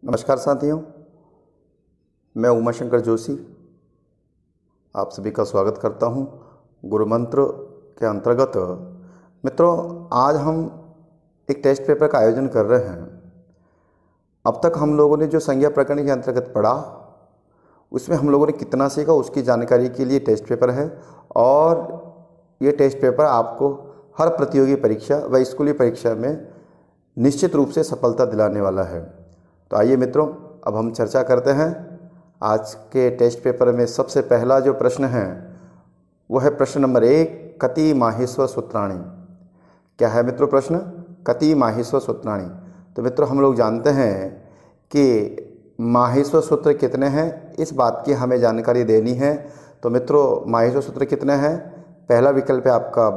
नमस्कार साथियों, मैं उमाशंकर जोशी आप सभी का स्वागत करता हूं गुरु मंत्र के अंतर्गत। मित्रों, आज हम एक टेस्ट पेपर का आयोजन कर रहे हैं। अब तक हम लोगों ने जो संज्ञा प्रकरण के अंतर्गत पढ़ा उसमें हम लोगों ने कितना सीखा उसकी जानकारी के लिए टेस्ट पेपर है, और ये टेस्ट पेपर आपको हर प्रतियोगी परीक्षा व स्कूली परीक्षा में निश्चित रूप से सफलता दिलाने वाला है। तो आइए मित्रों, अब हम चर्चा करते हैं। आज के टेस्ट पेपर में सबसे पहला जो प्रश्न है वो है प्रश्न नंबर 1, कति माहेश्वर सूत्राणि। क्या है मित्रों प्रश्न? कति माहेश्वर सूत्राणि। तो मित्रों, हम लोग जानते हैं कि माहेश्वर सूत्र कितने हैं, इस बात की हमें जानकारी देनी है। तो मित्रों, माहेश्वर सूत्र कितने हैं? पहला विकल्प है आपका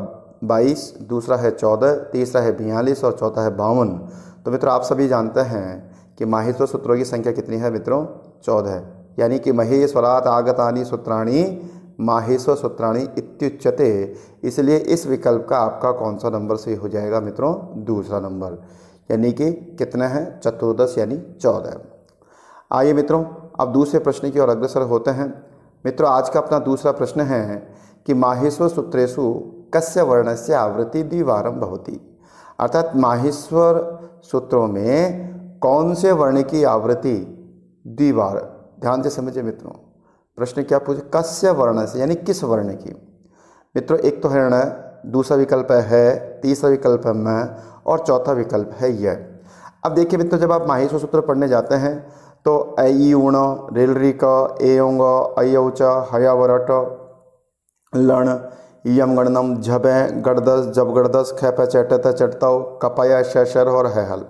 22, दूसरा है 14, तीसरा है 42 और चौथा है 52। तो मित्रों, आप सभी जानते हैं कि माहेश्वर सूत्रों की संख्या कितनी है मित्रों? 14, यानी कि महेश्वरात् आगतानि सूत्राणि माहेश्वर सूत्राणि इत्युच्यते। इसलिए इस विकल्प का आपका कौन सा नंबर सही हो जाएगा मित्रों? दूसरा नंबर, यानी कि कितना है? 14 यानी 14। आइए मित्रों, अब दूसरे प्रश्न की ओर अग्रसर होते हैं। मित्रों, आज का अपना दूसरा प्रश्न है कि माहेश्वर सूत्रेषु कस्य वर्णस्य आवृत्ति द्विवारं भवति। अर्थात माहेश्वर सूत्रों में कौन से वर्ण की आवृत्ति द्विवार। ध्यान से समझिए मित्रों, प्रश्न क्या पूछे? कस्य वर्ण से, यानी किस वर्ण की। मित्रों, एक तो है न, दूसरा विकल्प है, तीसरा विकल्प है मैं, और चौथा विकल्प है यह। अब देखिए मित्रों, जब आप माहेश्वर सूत्र पढ़ने जाते हैं तो ऐ ऊण रेल रिक एओंग अयौच हयावरट लण यम गणनम झबे गणदस जब गणदस खप चटत चटताओ कपाया शर और हल।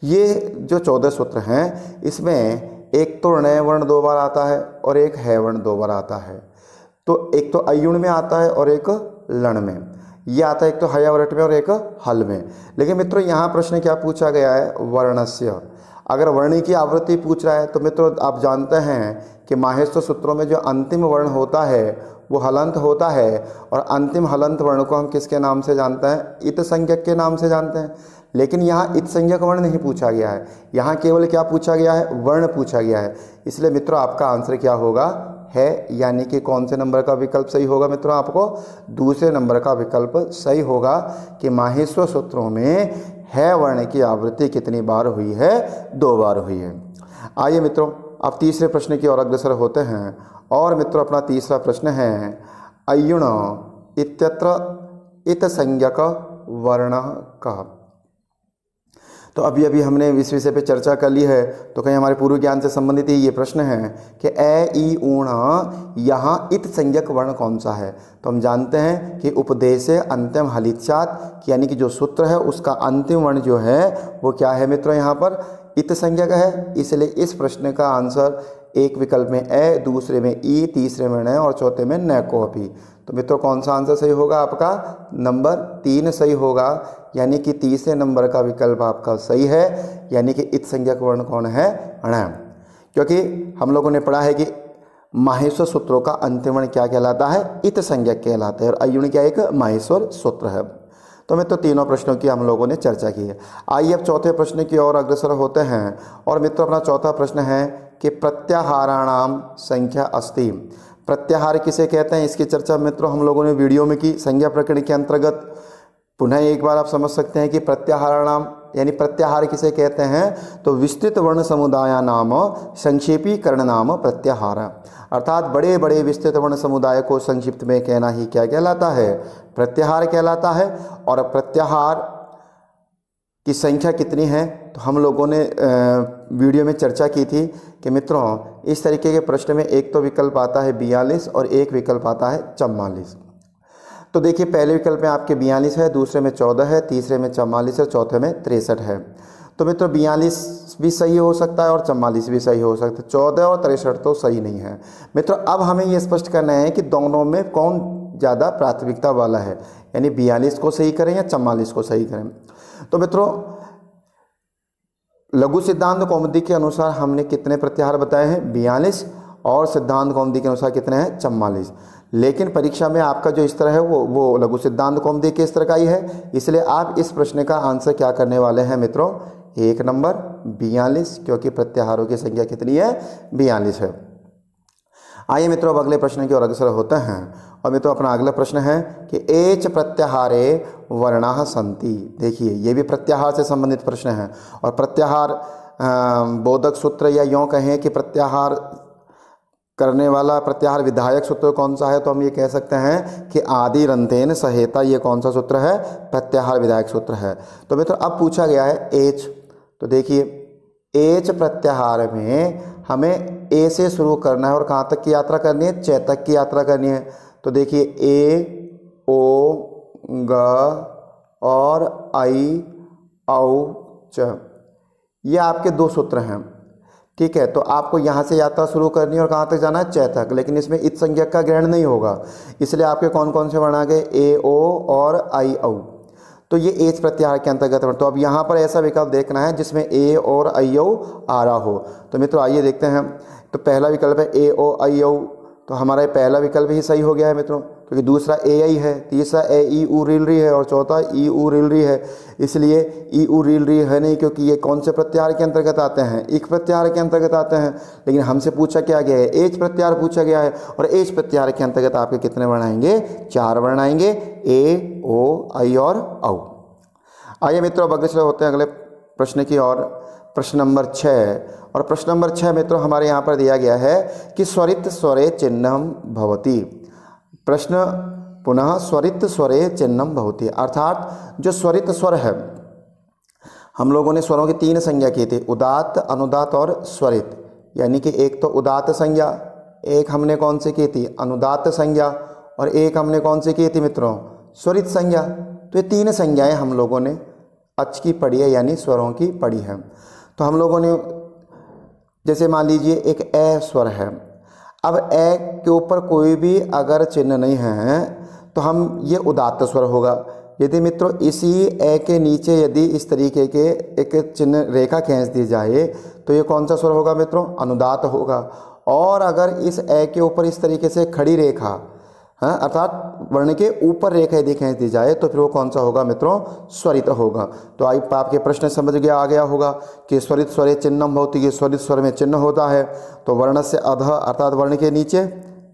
ये जो 14 सूत्र हैं इसमें एक तो ण वर्ण 2 बार आता है और एक है वर्ण 2 बार आता है। तो एक तो अयुण में आता है और एक लण में, ये आता है एक तो हयावरट में और एक हल में। लेकिन मित्रों, यहाँ प्रश्न क्या पूछा गया है? वर्णस्य। अगर वर्ण की आवृत्ति पूछ रहा है तो मित्रों आप जानते हैं कि माहेश्वर सूत्रों में जो अंतिम वर्ण होता है वो हलंत होता है, और अंतिम हलंत वर्ण को हम किसके नाम से जानते हैं? इत संज्ञक के नाम से जानते हैं। लेकिन यहाँ इत संज्ञक वर्ण नहीं पूछा गया है, यहाँ केवल क्या पूछा गया है? वर्ण पूछा गया है। इसलिए मित्रों आपका आंसर क्या होगा? है, यानी कि कौन से नंबर का विकल्प सही होगा मित्रों? आपको दूसरे नंबर का विकल्प सही होगा कि माहेश्वर सूत्रों में है वर्ण की आवृत्ति कितनी बार हुई है? 2 बार हुई है। आइए मित्रों, अब तीसरे प्रश्न की ओर अग्रसर होते हैं। और मित्रों, अपना तीसरा प्रश्न है अयुण इत्यत्र इत संज्ञक वर्ण कः। तो अभी हमने इस विषय पे चर्चा कर ली है, तो कहीं हमारे पूर्व ज्ञान से संबंधित ही ये प्रश्न है कि ए ई ऊण यहाँ इत संज्ञक वर्ण कौन सा है। तो हम जानते हैं कि उपदेशे अंतिम हलित्यात्, यानी कि जो सूत्र है उसका अंतिम वर्ण जो है वो क्या है मित्रों? यहाँ पर इत संज्ञक है। इसलिए इस प्रश्न का आंसर एक विकल्प में ए, दूसरे में ई, तीसरे में न और चौथे में न को भी। तो मित्रों कौन सा आंसर सही होगा? आपका नंबर 3 सही होगा, यानी कि तीसरे नंबर का विकल्प आपका सही है, यानी कि इत संज्ञक वर्ण कौन है? ण। क्योंकि हम लोगों ने पढ़ा है कि माहेश्वर सूत्रों का अंतिम वर्ण क्या कहलाता है? इत संज्ञक कहलाता है, और अयुण क्या एक माहेश्वर सूत्र है। तो मित्रों तीनों प्रश्नों की हम लोगों ने चर्चा की है। आइए अब चौथे प्रश्न की ओर अग्रसर होते हैं। और मित्रों अपना चौथा प्रश्न है कि प्रत्याहाराणाम संख्या अस्ति। प्रत्याहार किसे कहते हैं? इसकी चर्चा मित्रों हम लोगों ने वीडियो में की संज्ञा प्रकरण के अंतर्गत। पुनः एक बार आप समझ सकते हैं कि प्रत्याहाराणाम यानी प्रत्याहार किसे कहते हैं? तो विस्तृत वर्ण समुदाय नाम संक्षेपीकरण नाम प्रत्याहार। अर्थात बड़े बड़े विस्तृत वर्ण समुदाय को संक्षिप्त में कहना ही क्या कहलाता है? प्रत्याहार कहलाता है। और प्रत्याहार की संख्या कितनी है? तो हम लोगों ने वीडियो में चर्चा की थी कि मित्रों इस तरीके के प्रश्न में एक तो विकल्प आता है 42 और एक विकल्प आता है 44। तो देखिए, पहले विकल्प में आपके 42 है, दूसरे में 14 है, तीसरे में 44 है, चौथे में 63 है। तो मित्रों 42 भी सही हो सकता है और 44 भी सही हो सकता है, 14 और 63 तो सही नहीं है। मित्रों अब हमें ये स्पष्ट करना है कि दोनों में कौन ज़्यादा प्राथमिकता वाला है, यानी 42 को सही करें या 44 को सही करें। तो मित्रों लघु सिद्धांत कौमुदी के अनुसार हमने कितने प्रत्याहार बताए हैं? 42, और सिद्धांत कौमुदी के अनुसार कितने हैं? 44। लेकिन परीक्षा में आपका जो स्तर है वो लघु सिद्धांत कौमुदी के स्तर का ही है। इसलिए आप इस प्रश्न का आंसर क्या करने वाले हैं मित्रों? 1 नंबर 42, क्योंकि प्रत्याहारों की संख्या कितनी है? 42 है। आइए मित्रों अब अगले प्रश्न की ओर अग्रसर होते हैं। और मित्रों अपना अगला प्रश्न है कि एच प्रत्याहारे वर्णाः सन्ति। देखिए ये भी प्रत्याहार से संबंधित प्रश्न है। और प्रत्याहार बोधक सूत्र या यूँ कहें कि प्रत्याहार करने वाला प्रत्याहार विधायक सूत्र कौन सा है, तो हम ये कह सकते हैं कि आदि रंतेन सहेता, ये कौन सा सूत्र है? प्रत्याहार विधायक सूत्र है। तो मित्रों अब पूछा गया है एच। तो देखिए एच प्रत्याहार में हमें ए से शुरू करना है और कहाँ तक की यात्रा करनी है? च तक की यात्रा करनी है। तो देखिए ए ओ ग और आई औ च, ये आपके 2 सूत्र हैं। ठीक है, तो आपको यहाँ से यात्रा शुरू करनी है और कहाँ तक जाना है? च तक। लेकिन इसमें इत संज्ञक का ग्रहण नहीं होगा, इसलिए आपके कौन कौन से वर्ण आ गए? ए ओ और आई औ। तो ये एच प्रत्याहार के अंतर्गत है। तो अब यहाँ पर ऐसा विकल्प देखना है जिसमें ए और आई औ आ रहा हो। तो मित्रों आइए देखते हैं। तो पहला विकल्प है ए ओ आई औ, तो हमारा पहला विकल्प ही सही हो गया है मित्रों, क्योंकि दूसरा ए आई है, तीसरा ए ई उ रिल री है और चौथा ई उ रिल री है। इसलिए ई उ रिल री है नहीं, क्योंकि ये कौन से प्रत्याहार के अंतर्गत आते हैं? इक प्रत्याहार के अंतर्गत आते हैं। लेकिन हमसे पूछा क्या गया है? एच प्रत्याहार पूछा गया है। और एच प्रत्याहार के अंतर्गत आपके कितने वर्ण आएंगे? 4 वर्ण आएंगे, ए ओ आई और औ। आइए मित्रों अब अग्रसर होते हैं अगले प्रश्न की ओर। प्रश्न नंबर 6। और प्रश्न नंबर 6 मित्रों हमारे यहाँ पर दिया गया है कि स्वरित स्वरे चिन्हम भवति। प्रश्न पुनः स्वरित स्वरे चिन्हम भवति, अर्थात जो स्वरित स्वर है, हम लोगों ने स्वरों की 3 संज्ञा की थी, उदात्त, अनुदात्त और स्वरित। यानी कि एक तो उदात्त संज्ञा, एक हमने कौन सी की थी? अनुदात्त संज्ञा, और एक हमने कौन सी की थी मित्रों? स्वरित संज्ञा। तो ये 3 संज्ञाएं हम लोगों ने अच की पढ़ी है, यानी स्वरों की पढ़ी है। तो हम लोगों ने जैसे मान लीजिए एक ए स्वर है। अब ए के ऊपर कोई भी अगर चिन्ह नहीं है तो हम ये उदात्त स्वर होगा। यदि मित्रों इसी ए के नीचे यदि इस तरीके के एक चिन्ह रेखा खींच दी जाए तो ये कौन सा स्वर होगा मित्रों? अनुदात्त होगा। और अगर इस ए के ऊपर इस तरीके से खड़ी रेखा, हाँ, अर्थात वर्ण के ऊपर रेखा यदि खींच दी जाए तो फिर वो कौन सा होगा मित्रों? स्वरित होगा। तो आपके प्रश्न समझ गया आ गया होगा कि स्वरित स्वरे चिन्हम भवति, ये स्वरित स्वर में चिन्ह होता है। तो वर्ण से अधः अर्थात वर्ण के नीचे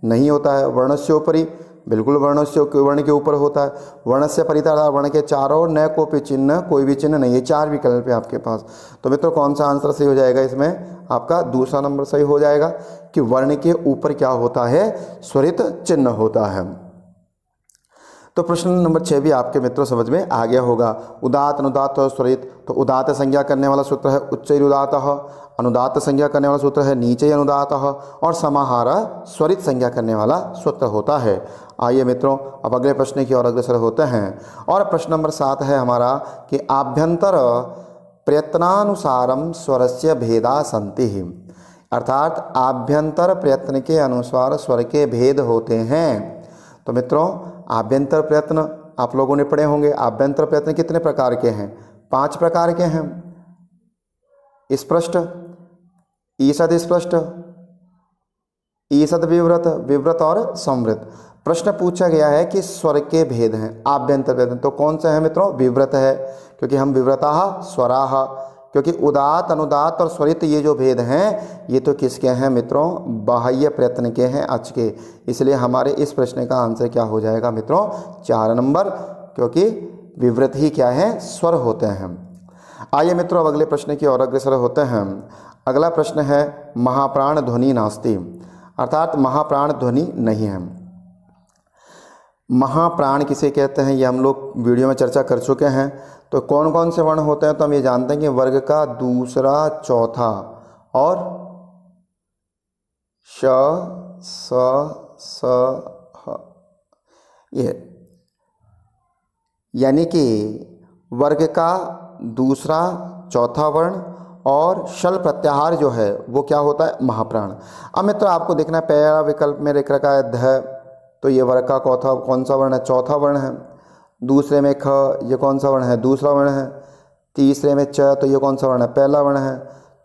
नहीं होता है, वर्ण से ऊपरी बिल्कुल वर्ण के ऊपर होता है। वर्ण से परितः अर्थात वर्ण के चारों ओर न कोई चिन्ह, कोई भी चिन्ह नहीं है। 4 विकल्प है आपके पास। तो मित्रों कौन सा आंसर सही हो जाएगा इसमें? आपका दूसरा नंबर सही हो जाएगा कि वर्ण के ऊपर क्या होता है? स्वरित चिन्ह होता है। तो प्रश्न नंबर 6 भी आपके मित्रों समझ में आ गया होगा। उदात्त, अनुदात्त और स्वरित। तो उदात्त संज्ञा करने वाला सूत्र है उच्चैरुदात्तः, अनुदात्त संज्ञा करने वाला सूत्र है नीचैरुदात्तः, और समाहार स्वरित संज्ञा करने वाला सूत्र होता है। आइए मित्रों अब अगले प्रश्न की ओर अग्रसर होते हैं। और प्रश्न नंबर 7 है हमारा कि आभ्यंतर प्रयत्नानुसारम स्वरस्य भेदा सन्ति, अर्थात आभ्यंतर प्रयत्न के अनुसार स्वर के भेद होते हैं। तो मित्रों आभ्यंतर प्रयत्न आप लोगों ने पढ़े होंगे। आभ्यंतर प्रयत्न कितने प्रकार के हैं? 5 प्रकार के हैं। स्पष्ट, ईषद स्पष्ट, ईषद विवृत, विवृत और संवृत। प्रश्न पूछा गया है कि स्वर के भेद हैं आभ्यंतर प्रयत्न, तो कौन सा है मित्रों? विवृत है, क्योंकि हम विवृताः स्वराः, क्योंकि उदात्त, अनुदात्त और स्वरित ये जो भेद हैं ये तो किसके हैं मित्रों? बाह्य प्रयत्न के हैं, अच के। इसलिए हमारे इस प्रश्न का आंसर क्या हो जाएगा मित्रों? 4 नंबर, क्योंकि विवृत ही क्या है? स्वर होते हैं। आइए मित्रों अब अगले प्रश्न की ओर अग्रसर होते हैं। अगला प्रश्न है महाप्राण ध्वनि नास्ति, अर्थात महाप्राण ध्वनि नहीं है। महाप्राण किसे कहते हैं ये हम लोग वीडियो में चर्चा कर चुके हैं। तो कौन कौन से वर्ण होते हैं? तो हम ये जानते हैं कि वर्ग का दूसरा, चौथा और श, स, ह, ये, यानी कि वर्ग का दूसरा, चौथा वर्ण और शल प्रत्याहार जो है वो क्या होता है? महाप्राण। अब मित्रों आपको देखना है पहला विकल्प में लिख रखा है ध, तो ये वर्ग का कौन सा वर्ण है? चौथा वर्ण है। दूसरे में ख, ये कौन सा वर्ण है? दूसरा वर्ण है। तीसरे में च, तो ये कौन सा वर्ण है? पहला वर्ण है।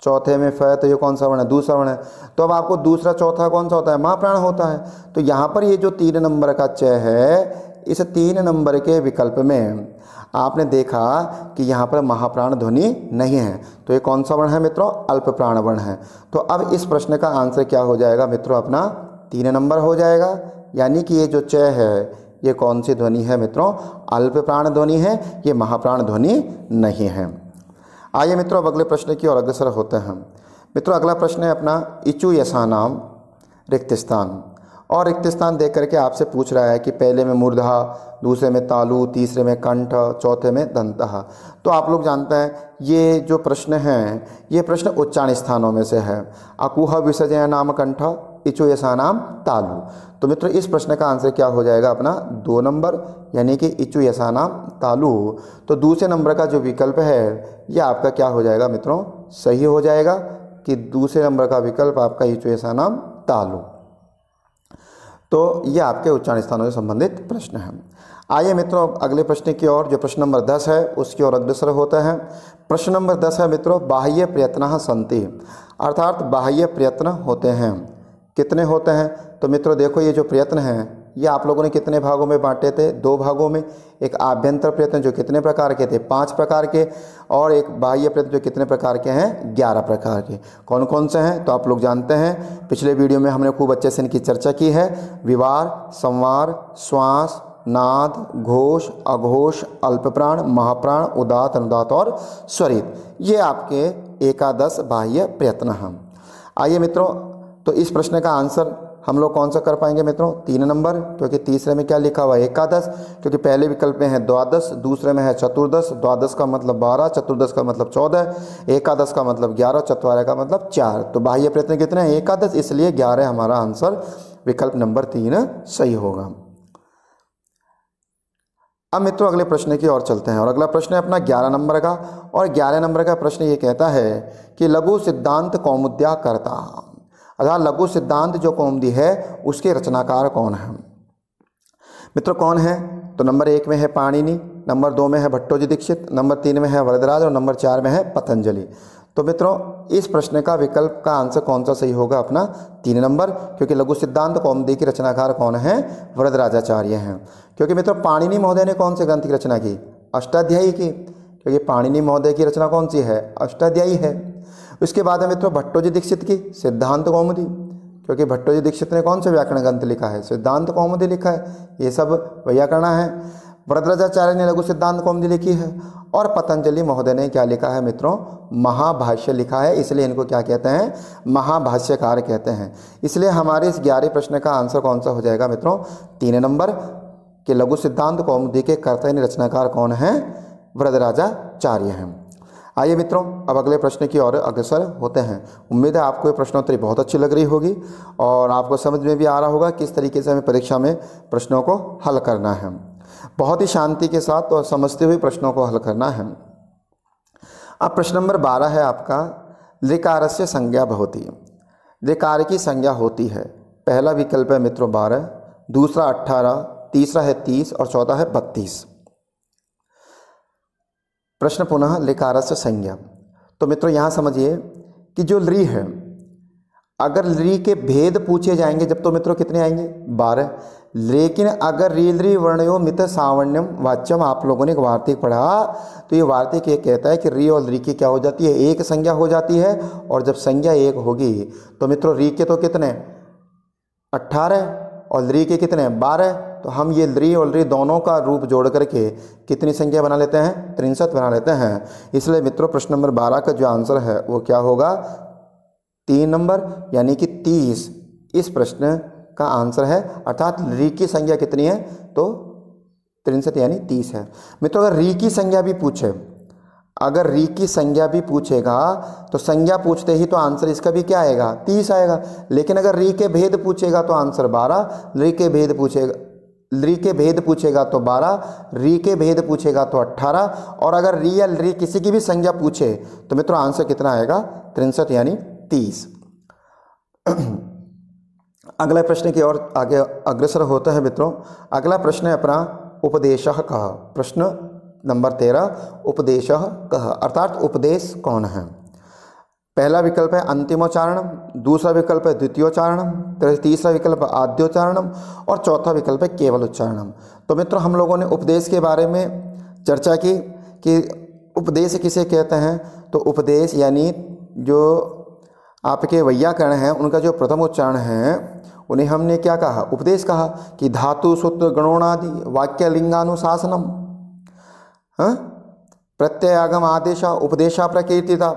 चौथे में फ, तो ये कौन सा वर्ण है? दूसरा वर्ण है। तो अब आपको दूसरा, चौथा कौन सा होता है? महाप्राण होता है। तो यहाँ पर ये जो 3 नंबर का च है इस 3 नंबर के विकल्प में आपने देखा कि यहाँ पर महाप्राण ध्वनि नहीं है, तो ये कौन सा वर्ण है मित्रों? अल्प प्राण वर्ण है। तो अब इस प्रश्न का आंसर क्या हो जाएगा मित्रों? अपना 3 नंबर हो जाएगा, यानी कि ये जो च है ये कौन सी ध्वनि है मित्रों? अल्प प्राण ध्वनि है, ये महाप्राण ध्वनि नहीं है। आइए मित्रों अब अगले प्रश्न की ओर अग्रसर होते हैं। मित्रों अगला प्रश्न है अपना इचु यशानाम रिक्त स्थान, और रिक्त स्थान देख करके आपसे पूछ रहा है कि पहले में मूर्धा, दूसरे में तालु, तीसरे में कंठ, चौथे में दंतः। तो आप लोग जानते हैं ये जो प्रश्न हैं ये प्रश्न उच्चारण स्थानों में से है। अकुह विसर्जय नाम कंठ इचु यशानाम तालु। तो मित्रों इस प्रश्न का आंसर क्या हो जाएगा? अपना 2 नंबर, यानी कि इचु यशानाम तालु। तो दूसरे नंबर का जो विकल्प है ये आपका क्या हो जाएगा मित्रों? सही हो जाएगा कि दूसरे नंबर का विकल्प आपका इचु यशानाम तालु। तो ये आपके उच्चारण स्थानों से संबंधित प्रश्न है। आइए मित्रों अगले प्रश्न की ओर, जो प्रश्न नंबर 10 है उसकी ओर अग्रसर होता है। प्रश्न नंबर 10 है मित्रों बाह्य प्रयत्न सन्ति, अर्थात बाह्य प्रयत्न होते हैं। कितने होते हैं? तो मित्रों देखो ये जो प्रयत्न हैं ये आप लोगों ने कितने भागों में बांटे थे? 2 भागों में। एक आभ्यंतर प्रयत्न जो कितने प्रकार के थे? 5 प्रकार के, और एक बाह्य प्रयत्न जो कितने प्रकार के हैं? 11 प्रकार के। कौन कौन से हैं? तो आप लोग जानते हैं, पिछले वीडियो में हमने खूब अच्छे से इनकी चर्चा की है। विवार, संवार, श्वास, नाद, घोष, अघोष, अल्पप्राण, महाप्राण, उदात, अनुदात और स्वरित, ये आपके एकादश बाह्य प्रयत्न हैं। आइए मित्रों तो इस प्रश्न का आंसर हम लोग कौन सा कर पाएंगे मित्रों? 3 नंबर, क्योंकि तीसरे में क्या लिखा हुआ है? एकादश, क्योंकि पहले विकल्प में है द्वादश, दूसरे में है चतुर्दश। द्वादश का मतलब 12, चतुर्दश का मतलब 14, एकादश का मतलब 11, चतुर्दश का मतलब 4। तो बाह्य प्रयत्न कितने हैं? एकादश, इसलिए 11 हमारा आंसर विकल्प नंबर 3 सही होगा। अब मित्रों अगले प्रश्न की ओर चलते हैं, और अगला प्रश्न है अपना 11 नंबर का, और 11 नंबर का प्रश्न ये कहता है कि लघु सिद्धांत कौमुद्या कर्ता, अर्थात लघु सिद्धांत जो कौमुदी है उसके रचनाकार कौन है? मित्रों कौन है? तो नंबर 1 में है पाणिनि, नंबर 2 में है भट्टोजी दीक्षित, नंबर 3 में है वरदराज और नंबर 4 में है पतंजलि। तो मित्रों इस प्रश्न का विकल्प का आंसर कौन सा सही होगा? अपना 3 नंबर, क्योंकि लघु सिद्धांत कौमुदी की रचनाकार कौन है? वरदराजाचार्य हैं। क्योंकि मित्रों पाणिनि महोदय ने कौन से ग्रंथ की रचना की? अष्टाध्यायी की, क्योंकि पाणिनि महोदय की रचना कौन सी है? अष्टाध्यायी है। उसके बाद में मित्रों भट्टोजी दीक्षित की सिद्धांत कौमुदी, क्योंकि भट्टोजी दीक्षित ने कौन से व्याकरण ग्रंथ लिखा है? सिद्धांत कौमुदी लिखा है, ये सब व्याकरण है। वरदराजाचार्य ने लघु सिद्धांत कौमुदी लिखी है, और पतंजलि महोदय ने क्या लिखा है मित्रों? महाभाष्य लिखा है, इसलिए इनको क्या कहते हैं? महाभाष्यकार कहते हैं। इसलिए हमारे इस 11 प्रश्न का आंसर कौन सा हो जाएगा मित्रों? 3 नंबर के लघु सिद्धांत कौमुदी के कर्ता यानी रचनाकार कौन है? वरदराजाचार्य हैं। आइए मित्रों अब अगले प्रश्न की ओर अग्रसर होते हैं। उम्मीद है आपको ये प्रश्नोत्तरी बहुत अच्छी लग रही होगी, और आपको समझ में भी आ रहा होगा किस तरीके से हमें परीक्षा में प्रश्नों को हल करना है। बहुत ही शांति के साथ और समझते हुए प्रश्नों को हल करना है। अब प्रश्न नंबर 12 है आपका ऋकारस्य संज्ञा भवति, ऋकार की संज्ञा होती है। पहला विकल्प है मित्रों 12, दूसरा 18, तीसरा है 30 और चौथा है 32। प्रश्न पुनः ऋकारस्य संज्ञा। तो मित्रों यहाँ समझिए कि जो ऋ है, अगर ऋ के भेद पूछे जाएंगे जब तो मित्रों कितने आएंगे? 12। लेकिन अगर ऋ वर्णयो मित सावण्यम वाच्यम, आप लोगों ने एक वार्तिक पढ़ा, तो ये वार्तिक ये कहता है कि ऋ और ऋ की क्या हो जाती है? एक संज्ञा हो जाती है, और जब संज्ञा एक होगी तो मित्रों ऋ के तो कितने? 18 और ऋ के कितने? 12। तो हम ये ऋ और ऋ दोनों का रूप जोड़ करके कितनी संख्या बना लेते हैं? 63 बना लेते हैं। इसलिए मित्रों प्रश्न नंबर 12 का जो आंसर है वो क्या होगा? 3 नंबर, यानी कि 30 इस प्रश्न का आंसर है। अर्थात ऋ की संज्ञा कितनी है? तो 63 यानी 30 है। मित्रों अगर ऋ की संज्ञा भी पूछे, अगर ऋ की संज्ञा भी पूछेगा तो संज्ञा पूछते ही तो आंसर इसका भी क्या आएगा? 30 आएगा। लेकिन अगर ऋ के भेद पूछेगा तो आंसर 12, ऋ के भेद पूछेगा तो 12, ऋ के भेद पूछेगा तो 18, और अगर ऋ या ऋ किसी की भी संज्ञा पूछे तो मित्रों आंसर कितना आएगा? 63 यानी 30। अगले प्रश्न की ओर आगे अग्रसर होता है मित्रों। अगला प्रश्न है अपना उपदेशः कः। प्रश्न नंबर 13 उपदेशः कः, अर्थात उपदेश कौन है? पहला विकल्प है अंतिमोच्चारणम, दूसरा विकल्प है द्वितीयोच्चारणम, तीसरा विकल्प है आद्योच्चारणम और चौथा विकल्प है केवल उच्चारणम। तो मित्रों हम लोगों ने उपदेश के बारे में चर्चा की कि उपदेश किसे कहते हैं। तो उपदेश यानी जो आपके वैयाकरण हैं उनका जो प्रथम उच्चारण है उन्हें हमने क्या कहा, उपदेश कहा। कि धातु सूत्र गणोणादि वाक्य लिंगानुशासनम, प्रत्ययागम आदेशा उपदेशा प्रकीर्तिता,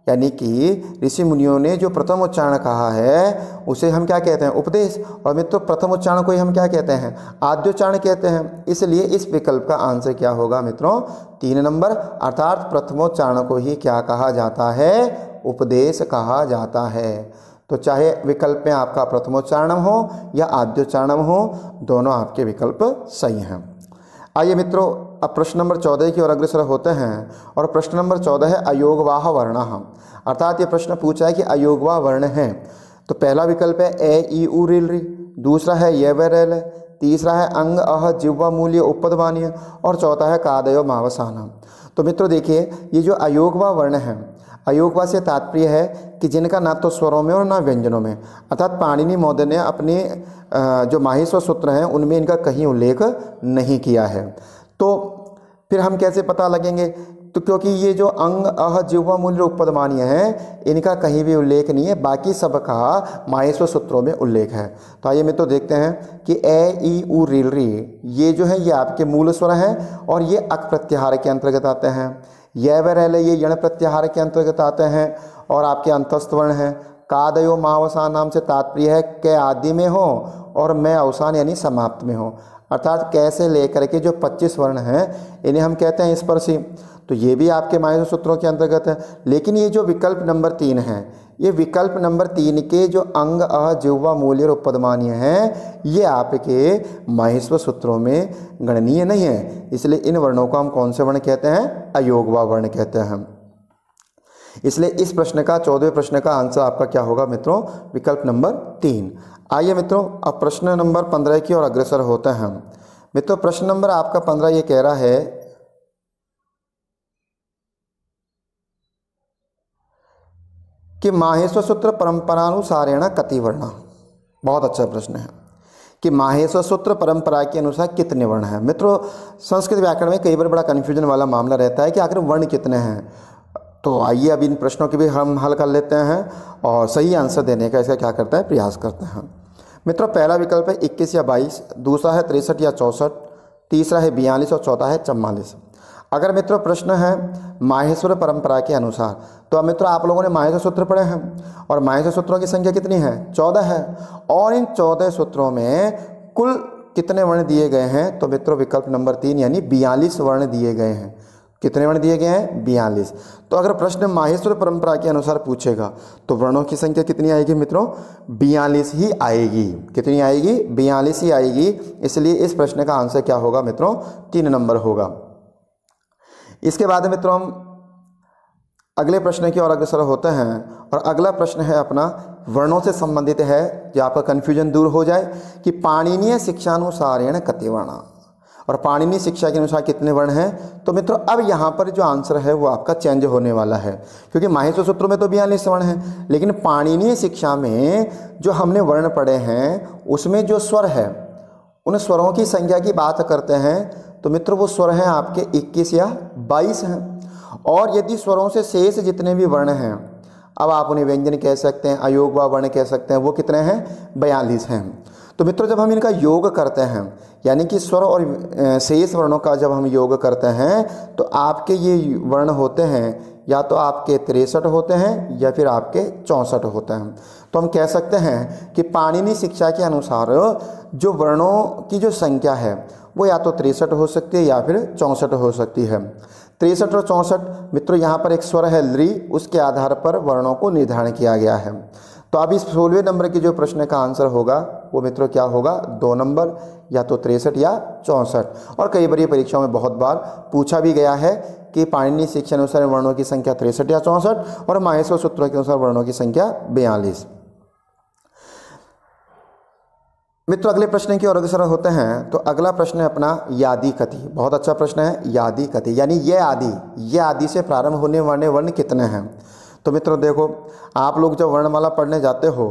यानी कि ऋषि मुनियों ने जो प्रथम उच्चारण कहा है उसे हम क्या कहते हैं, उपदेश। और मित्रों प्रथम उच्चारण को ही हम क्या कहते हैं, आद्योच्चारण कहते हैं। इसलिए इस विकल्प का आंसर क्या होगा मित्रों, 3 नंबर, अर्थात प्रथमोच्चारण को ही क्या कहा जाता है, उपदेश कहा जाता है। तो चाहे विकल्प में आपका प्रथमोच्चारण हो या आद्योच्चारण हो, दोनों आपके विकल्प सही हैं। आइए मित्रों अब प्रश्न नंबर 14 की ओर अग्रसर होते हैं। और प्रश्न नंबर 14 है अयोगवाह वर्णः, अर्थात ये प्रश्न पूछा है कि अयोगवाह वर्ण है। तो पहला विकल्प है ए ई उ रिल री, दूसरा है ये वे रेल, तीसरा है अंग अह जिह्वा मूल्य उपदवानीय और चौथा है कादयो मावसाना। तो मित्रों देखिए ये जो अयोगवाह वर्ण है, अयोगवा से तात्पर्य है कि जिनका ना तो स्वरों में और ना व्यंजनों में, अर्थात पाणिनि महोदय ने अपने जो माहेश्वर सूत्र हैं उनमें इनका कहीं उल्लेख नहीं किया है। तो फिर हम कैसे पता लगेंगे, तो क्योंकि ये जो अंग अह जिह्वा मूल्य उपदमानीय है इनका कहीं भी उल्लेख नहीं है, बाकी सब का माहेश्वर सूत्रों में उल्लेख है। तो आइए मित्रों देखते हैं कि ए ई उ रिल री ये जो है ये आपके मूल स्वर हैं और ये अक प्रत्याहार के अंतर्गत आते हैं। यह व रहले ये यण प्रत्याहार के अंतर्गत आते हैं और आपके अंतस्थ वर्ण हैं। कादयो मावसान नाम से तात्पर्य है के आदि में हो और मैं अवसान यानी समाप्त में हो, अर्थात कैसे लेकर के जो 25 वर्ण हैं इन्हें हम कहते हैं स्पर्शी। तो ये भी आपके माहेश्वर सूत्रों के अंतर्गत है। लेकिन ये जो विकल्प नंबर 3 है, ये विकल्प नंबर 3 के जो अंग अह जिह्वा मूल्य और उपदमानीय हैं ये आपके माहेश्वर सूत्रों में गणनीय नहीं है। इसलिए इन वर्णों को हम कौन से वर्ण कहते हैं, अयोगवा वर्ण कहते हैं। इसलिए इस प्रश्न का 14वें प्रश्न का आंसर आपका क्या होगा मित्रों, विकल्प नंबर 3। आइए मित्रों अब प्रश्न नंबर 15 की ओर अग्रसर होते हैं। मित्रों प्रश्न नंबर आपका 15 ये कह रहा है कि माहेश्वर सूत्र परंपरानुसारेण कति वर्ण। बहुत अच्छा प्रश्न है कि माहेश्वर सूत्र परंपरा के अनुसार कितने वर्ण हैं। मित्रों संस्कृत व्याकरण में कई बार बड़ा कन्फ्यूजन वाला मामला रहता है कि आखिर वर्ण कितने हैं। तो आइए अब इन प्रश्नों के भी हम हल कर लेते हैं और सही आंसर देने का इसका क्या करते हैं, प्रयास करते हैं। मित्रों पहला विकल्प है 21 या 22, दूसरा है 63 या 64, तीसरा है 42 और चौथा है 44। अगर मित्रों प्रश्न है माहेश्वर परंपरा के अनुसार, तो अब मित्रों आप लोगों ने माहेश्वर सूत्र पढ़े हैं और माहेश्वर सूत्रों की संख्या कितनी है, 14 है। और इन 14 सूत्रों में कुल कितने वर्ण दिए गए हैं, तो मित्रों विकल्प नंबर 3 यानी 42 वर्ण दिए गए हैं। कितने वर्ण दिए गए हैं, 42। तो अगर प्रश्न माहेश्वर परंपरा के अनुसार पूछेगा तो वर्णों की संख्या कितनी आएगी मित्रों, 42 ही आएगी। कितनी आएगी, 42 ही आएगी। इसलिए इस प्रश्न का आंसर क्या होगा मित्रों, 3 नंबर होगा। इसके बाद मित्रों हम अगले प्रश्न की ओर अग्रसर होते हैं और अगला प्रश्न है अपना वर्णों से संबंधित है, जो आपका कन्फ्यूजन दूर हो जाए कि पाणिनीय शिक्षानुसारेण कति वर्ण, और पाणिनीय शिक्षा के अनुसार कितने वर्ण हैं। तो मित्रों अब यहाँ पर जो आंसर है वो आपका चेंज होने वाला है, क्योंकि माहेश्वर सूत्रों में तो 42 वर्ण हैं, लेकिन पाणिनीय शिक्षा में जो हमने वर्ण पढ़े हैं उसमें जो स्वर है उन स्वरों की संख्या की बात करते हैं। तो मित्रों वो स्वर हैं आपके 21 या 22 हैं। और यदि स्वरों से शेष जितने भी वर्ण हैं, अब आप उन्हें व्यंजन कह सकते हैं, अयोगवा वर्ण कह सकते हैं, वो कितने हैं, 42 हैं। तो मित्रों जब हम इनका योग करते हैं, यानी कि स्वर और शेष वर्णों का जब हम योग करते हैं, तो आपके ये वर्ण होते हैं या तो आपके 63 होते हैं या फिर आपके 64 होते हैं। तो हम कह सकते हैं कि पाणिनि शिक्षा के अनुसार जो वर्णों की जो संख्या है वो या तो 63 हो सकती है या फिर 64 हो सकती है। 63 और 64 मित्रों यहाँ पर एक स्वर है लृ, उसके आधार पर वर्णों को निर्धारण किया गया है। तो अब इस 16वें नंबर के जो प्रश्न का आंसर होगा वो मित्रों क्या होगा, 2 नंबर, या तो 63 या 64। और कई बार ये परीक्षाओं में बहुत बार पूछा भी गया है कि पाणिनि शिक्षा अनुसार वर्णों की संख्या 63 या 64 और माहेश्वर सूत्रों के अनुसार वर्णों की संख्या 42। मित्रों अगले प्रश्न की ओर अग्रसर होते हैं। तो अगला प्रश्न है अपना यादि कति। बहुत अच्छा प्रश्न है, यादि कति यानी ये आदि से प्रारंभ होने वाले वर्ण कितने हैं। तो मित्रों देखो, आप लोग जब वर्णमाला पढ़ने जाते हो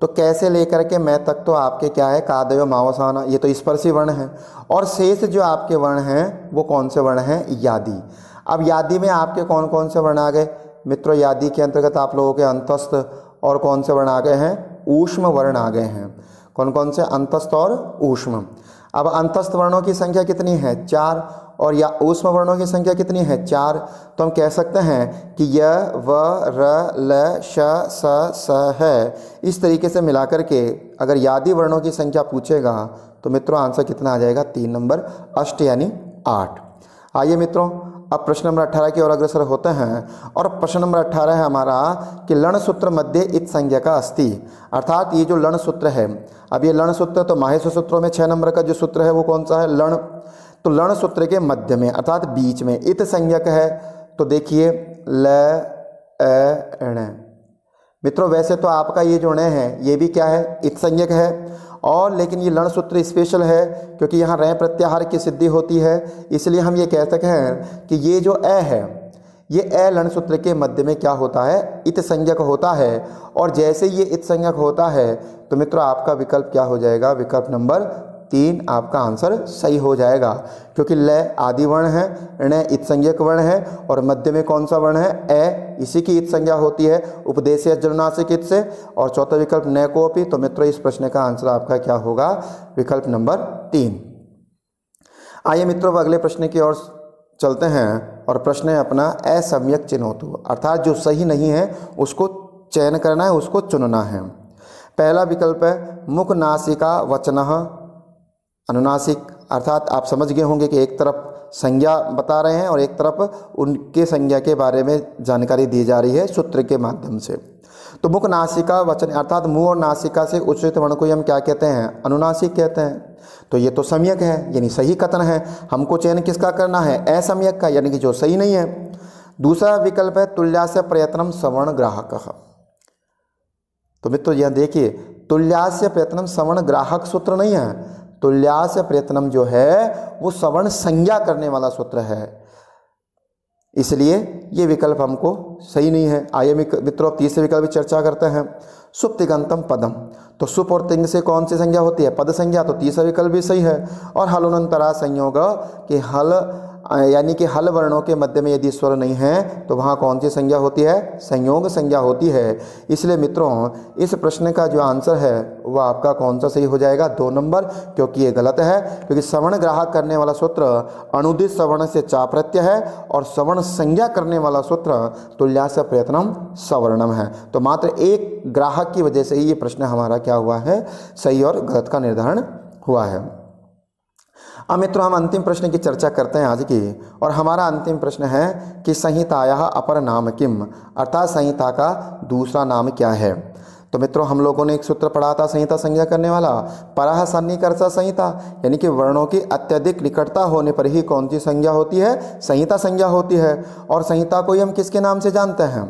तो कैसे लेकर के मैं तक तो आपके क्या है, कादय मावसाना, ये तो स्पर्शी वर्ण है, और शेष जो आपके वर्ण हैं वो कौन से वर्ण हैं, यादि। अब यादि में आपके कौन कौन से वर्ण आ गए मित्रों, यादि के अंतर्गत आप लोगों के अंतस्थ और कौन से वर्ण आ गए हैं, ऊष्म वर्ण आ गए हैं। कौन कौन से, अंतस्थ और ऊष्म। अब अंतस्थ वर्णों की संख्या कितनी है, 4, और या ऊष्म वर्णों की संख्या कितनी है, 4। तो हम कह सकते हैं कि य व र ल श स स है। इस तरीके से मिलाकर के अगर यादि वर्णों की संख्या पूछेगा तो मित्रों आंसर कितना आ जाएगा, 3 नंबर, अष्ट यानी 8। आइए मित्रों अब प्रश्न नंबर 18 की ओर अग्रसर होते हैं, और प्रश्न नंबर 18 है हमारा कि लण सूत्र मध्य इत संज्ञा का अस्ति। अर्थात ये जो लण सूत्र है, अब ये लण सूत्र तो माहेश्वर सूत्रों में 6 नंबर का जो सूत्र है वो कौन सा है, लण। तो लण सूत्र के मध्य में अर्थात बीच में इत संज्ञक है। तो देखिए ल अ ण। मित्रों वैसे तो आपका ये जो ण है ये भी क्या है, इत संज्ञक है, और लेकिन ये लण सूत्र स्पेशल है क्योंकि यहाँ रै प्रत्याहार की सिद्धि होती है, इसलिए हम ये कह सकते हैं कि ये जो अ है ये अ लण सूत्र के मध्य में क्या होता है, इत संज्ञक होता है। और जैसे ये इत संज्ञक होता है तो मित्रों आपका विकल्प क्या हो जाएगा, विकल्प नंबर 3 आपका आंसर सही हो जाएगा, क्योंकि ल आदि वर्ण है, ण इत संज्ञक वर्ण है, और मध्य में कौन सा वर्ण है, अ, इसी की इत संज्ञा होती है उपदेशीय जनुनासिक इत से। और चौथा विकल्प न कोपी। तो मित्रों इस प्रश्न का आंसर आपका क्या होगा, विकल्प नंबर 3। आइए मित्रों अगले प्रश्न की ओर चलते हैं, और प्रश्न है अपना असम्यक चिन्होतु, अर्थात जो सही नहीं है उसको चयन करना है, उसको चुनना है। पहला विकल्प है मुख नासिका वचनः अनुनासिक, अर्थात आप समझ गए होंगे कि एक तरफ संज्ञा बता रहे हैं और एक तरफ उनके संज्ञा के बारे में जानकारी दी जा रही है सूत्र के माध्यम से। तो मुख नासिका वचन अर्थात मुंह और नासिका से उच्चरित वर्ण को हम क्या कहते हैं, अनुनासिक कहते हैं। तो ये तो सम्यक है यानी सही कथन है, हमको चयन किसका करना है, असम्यक का, यानी कि जो सही नहीं है। दूसरा विकल्प है तुल्यास्य प्रयत्नम सवर्ण ग्राहकः। तो मित्रों यह देखिए तुल्यास्य प्रयत्नम सवर्ण ग्राहक सूत्र नहीं है, तुल्यास्य प्रयत्नम जो है वो सवर्ण संज्ञा करने वाला सूत्र है, इसलिए ये विकल्प हमको सही नहीं है। आइए मित्रों तीसरे विकल्प की चर्चा करते हैं। सुप तिगंतम पदम, तो सुप और तिंग से कौन सी संज्ञा होती है, पद संज्ञा, तो तीसरा विकल्प भी सही है। और हलोनंतरा संयोग कि हल यानी कि हल वर्णों के मध्य में यदि स्वर नहीं है तो वहाँ कौन सी संज्ञा होती है, संयोग संज्ञा होती है। इसलिए मित्रों इस प्रश्न का जो आंसर है वह आपका कौन सा सही हो जाएगा, 2 नंबर, क्योंकि ये गलत है, क्योंकि सवर्ण ग्राहक करने वाला सूत्र अनुदित सवर्ण से चा प्रत्यय है और सवर्ण संज्ञा करने वाला सूत्र तुल्यास्य प्रयत्नम सवर्णम है। तो मात्र एक ग्राहक की वजह से ही ये प्रश्न हमारा क्या हुआ है, सही और गलत का निर्धारण हुआ है। अब मित्रों हम अंतिम प्रश्न की चर्चा करते हैं आज की, और हमारा अंतिम प्रश्न है कि संहितायाः अपर नाम किम, अर्थात संहिता का दूसरा नाम क्या है। तो मित्रों हम लोगों ने एक सूत्र पढ़ा था संहिता संज्ञा करने वाला, परः सन्निकर्ष संहिता, यानी कि वर्णों की अत्यधिक निकटता होने पर ही कौन सी संज्ञा होती है, संहिता संज्ञा होती है। और संहिता को ही हम किसके नाम से जानते हैं,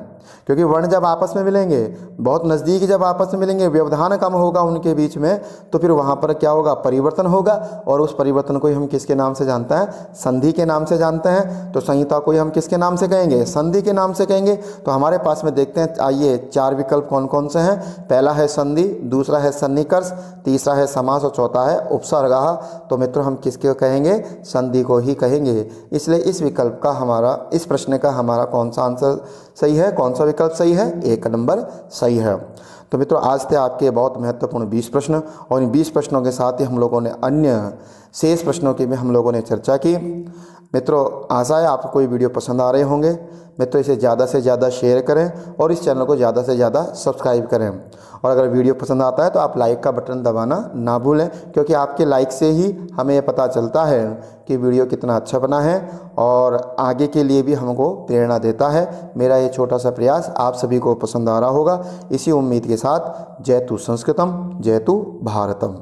क्योंकि वर्ण जब आपस में मिलेंगे, बहुत नज़दीक जब आपस में मिलेंगे, व्यवधान कम होगा उनके बीच में, तो फिर वहाँ पर क्या होगा, परिवर्तन होगा, और उस परिवर्तन को ही हम किसके नाम से जानते हैं, संधि के नाम से जानते हैं। तो संहिता को ही हम किसके नाम से कहेंगे, संधि के नाम से कहेंगे। तो हमारे पास में देखते हैं, आइए 4 विकल्प कौन कौन से हैं। पहला है संधि, दूसरा है सन्निकर्ष, तीसरा है समास और चौथा है उपसर्गः। तो मित्रों हम किसके कहेंगे, संधि को ही कहेंगे। इसलिए इस विकल्प का हमारा, इस प्रश्न का हमारा कौन सा आंसर सही है, कौन सा विकल्प सही है, 1 नंबर सही है। तो मित्रों आज थे आपके बहुत महत्वपूर्ण 20 प्रश्न, और इन 20 प्रश्नों के साथ ही हम लोगों ने अन्य शेष प्रश्नों की भी हम लोगों ने चर्चा की। मित्रों आशा है आपको ये वीडियो पसंद आ रहे होंगे। मित्रों इसे ज़्यादा से ज़्यादा शेयर करें और इस चैनल को ज़्यादा से ज़्यादा सब्सक्राइब करें। और अगर वीडियो पसंद आता है तो आप लाइक का बटन दबाना ना भूलें, क्योंकि आपके लाइक से ही हमें ये पता चलता है कि वीडियो कितना अच्छा बना है, और आगे के लिए भी हमको प्रेरणा देता है। मेरा ये छोटा सा प्रयास आप सभी को पसंद आ रहा होगा। इसी उम्मीद के साथ जयतु संस्कृतम जयतु भारतम।